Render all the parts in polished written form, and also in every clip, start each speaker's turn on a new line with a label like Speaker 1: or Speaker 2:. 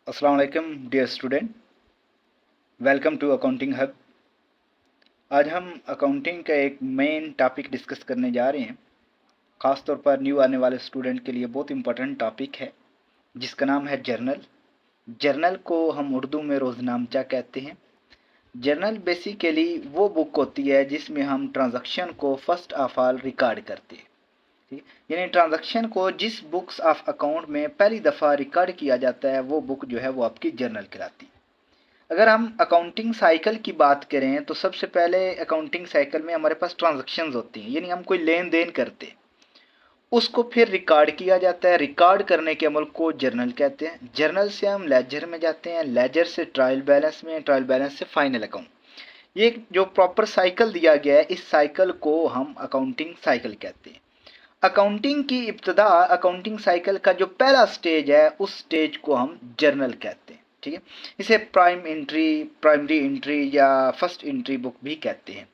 Speaker 1: अस्सलाम वालेकुम dear student, welcome to accounting hub. आज हम अकाउंटिंग का एक मेन टॉपिक डिस्कस करने जा रहे हैं। ख़ास तौर पर न्यू आने वाले स्टूडेंट के लिए बहुत इंपॉर्टेंट टॉपिक है जिसका नाम है जर्नल। जर्नल को हम उर्दू में रोज़नामचा कहते हैं। जर्नल बेसिकली वो बुक होती है जिसमें हम ट्रांजैक्शन को फर्स्ट ऑफ ऑल रिकॉर्ड करते हैं। ठीक है, यानी ट्रांजैक्शन को जिस बुक्स ऑफ अकाउंट में पहली दफ़ा रिकॉर्ड किया जाता है वो बुक जो है वो आपकी जर्नल कहलाती है। अगर हम अकाउंटिंग साइकिल की बात करें तो सबसे पहले अकाउंटिंग साइकिल में हमारे पास ट्रांजैक्शंस होती हैं, यानी हम कोई लेन देन करते हैं, उसको फिर रिकॉर्ड किया जाता है। रिकॉर्ड करने के अमल को जर्नल कहते हैं। जर्नल से हम लेजर में जाते हैं, लेजर से ट्रायल बैलेंस में, ट्रायल बैलेंस से फाइनल अकाउंट। ये जो प्रॉपर साइकिल दिया गया है, इस साइकिल को हम अकाउंटिंग साइकिल कहते हैं। अकाउंटिंग की इब्तदा, अकाउंटिंग साइकिल का जो पहला स्टेज है उस स्टेज को हम जर्नल कहते हैं। ठीक है, इसे प्राइमरी एंट्री या फर्स्ट एंट्री बुक भी कहते हैं।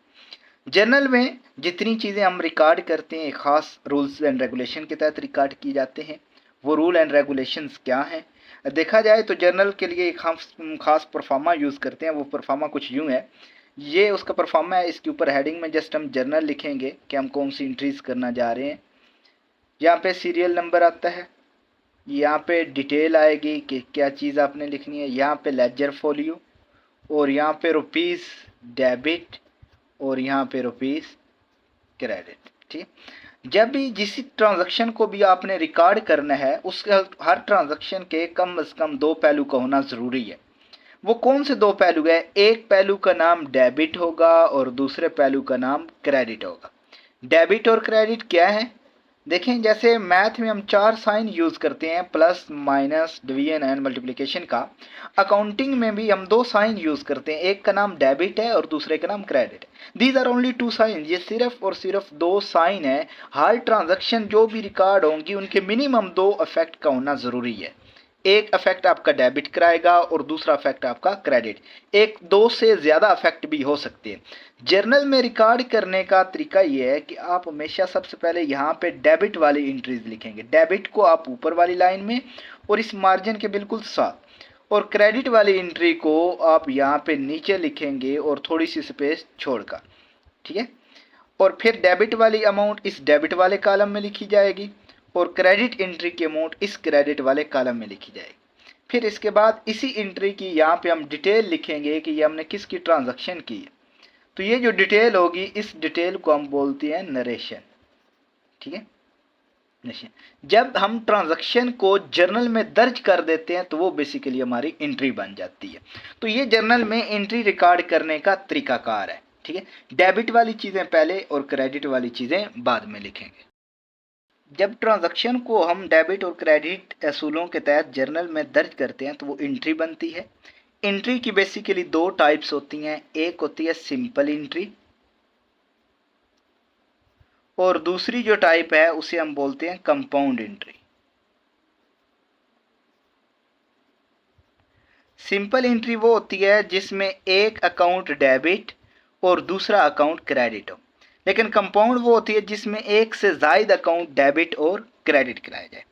Speaker 1: जर्नल में जितनी चीज़ें हम रिकॉर्ड करते हैं ख़ास रूल्स एंड रेगुलेशन के तहत रिकॉर्ड की जाते हैं। वो रूल एंड रेगुलेशंस क्या हैं? देखा जाए तो जर्नल के लिए एक हम खास परफॉर्मा यूज़ करते हैं। वो परफॉर्मा कुछ यूँ है, ये उसका परफॉर्मा है। इसके ऊपर हेडिंग में जस्ट हम जर्नल लिखेंगे कि हम कौन सी एंट्रीज करना जा रहे हैं। यहाँ पे सीरियल नंबर आता है, यहाँ पे डिटेल आएगी कि क्या चीज़ आपने लिखनी है, यहाँ पे लेजर फोलियो, और यहाँ पे रुपीज़ डेबिट, और यहाँ पे रुपीज़ क्रेडिट। ठीक, जब भी जिस ट्रांजैक्शन को भी आपने रिकॉर्ड करना है उसके हर ट्रांजैक्शन के कम से कम दो पहलू का होना ज़रूरी है। वो कौन से दो पहलू है? एक पहलू का नाम डेबिट होगा और दूसरे पहलू का नाम क्रेडिट होगा। डेबिट और क्रेडिट क्या है? देखें, जैसे मैथ में हम चार साइन यूज़ करते हैं, plus minus division and multiplication का, अकाउंटिंग में भी हम दो साइन यूज़ करते हैं। एक का नाम डेबिट है और दूसरे का नाम क्रेडिट है। These are only two sign. ये सिर्फ और सिर्फ दो साइन है। हर ट्रांजैक्शन जो भी रिकॉर्ड होंगी उनके मिनिमम दो इफेक्ट का होना ज़रूरी है। एक इफेक्ट आपका डेबिट कराएगा और दूसरा इफेक्ट आपका क्रेडिट। एक दो से ज़्यादा इफेक्ट भी हो सकते हैं। जर्नल में रिकॉर्ड करने का तरीका ये है कि आप हमेशा सबसे पहले यहाँ पे डेबिट वाली एंट्रीज लिखेंगे। डेबिट को आप ऊपर वाली लाइन में और इस मार्जिन के बिल्कुल साथ, और क्रेडिट वाली एंट्री को आप यहाँ पे नीचे लिखेंगे और थोड़ी सी स्पेस छोड़कर। ठीक है, और फिर डेबिट वाली अमाउंट इस डेबिट वाले कॉलम में लिखी जाएगी और क्रेडिट एंट्री की अमाउंट इस क्रेडिट वाले कॉलम में लिखी जाएगी। फिर इसके बाद इसी एंट्री की यहाँ पे हम डिटेल लिखेंगे कि ये हमने किसकी ट्रांजैक्शन की है। तो ये जो डिटेल होगी, इस डिटेल को हम बोलते हैं नरेशन। ठीक है, नरेशन। जब हम ट्रांजैक्शन को जर्नल में दर्ज कर देते हैं तो वो बेसिकली हमारी एंट्री बन जाती है। तो ये जर्नल में एंट्री रिकॉर्ड करने का तरीकाकार है। ठीक है, डेबिट वाली चीज़ें पहले और क्रेडिट वाली चीज़ें बाद में लिखेंगे। जब ट्रांजैक्शन को हम डेबिट और क्रेडिट असूलों के तहत जर्नल में दर्ज करते हैं तो वो एंट्री बनती है। एंट्री की बेसिकली दो टाइप्स होती हैं। एक होती है सिंपल एंट्री और दूसरी जो टाइप है उसे हम बोलते हैं कंपाउंड एंट्री। सिंपल एंट्री वो होती है जिसमें एक अकाउंट डेबिट और दूसरा अकाउंट क्रेडिट हो। लेकिन कंपाउंड वो होती है जिसमें एक से ज़ायद अकाउंट डेबिट और क्रेडिट कराया जाए।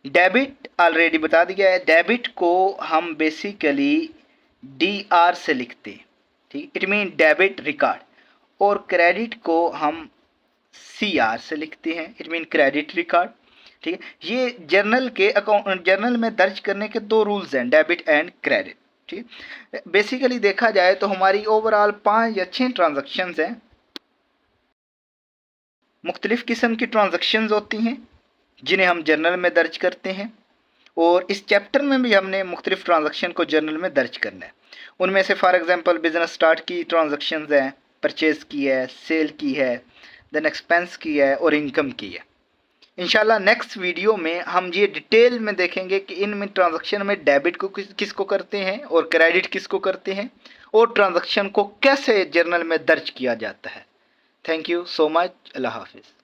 Speaker 1: डेबिट ऑलरेडी बता दिया है। डेबिट को हम बेसिकली DR से लिखते हैं। ठीक, इट मीन डेबिट रिकॉर्ड। और क्रेडिट को हम CR से लिखते हैं, इट मीन क्रेडिट रिकॉर्ड। ठीक है, ये जर्नल के अकाउंट जर्नल में दर्ज करने के दो रूल्स हैं, डेबिट एंड क्रेडिट। ठीक, बेसिकली देखा जाए तो हमारी ओवरऑल 5 या 6 ट्रांजैक्शंस हैं। मुख्तलिफ किस्म की ट्रांजैक्शंस होती हैं जिन्हें हम जर्नल में दर्ज करते हैं, और इस चैप्टर में भी हमने मुख्तलिफ ट्रांजैक्शन को जर्नल में दर्ज करना है। उनमें से फॉर एग्जांपल बिजनेस स्टार्ट की ट्रांजैक्शंस हैं, परचेज़ की है, सेल की है, देन एक्सपेंस की है और इनकम की है। इंशाल्लाह नेक्स्ट वीडियो में हम ये डिटेल में देखेंगे कि इनमें ट्रांजैक्शन में डेबिट को किसको करते हैं और क्रेडिट किसको करते हैं, और ट्रांजैक्शन को कैसे जर्नल में दर्ज किया जाता है। Thank you so much. अल्लाह हाफिज़।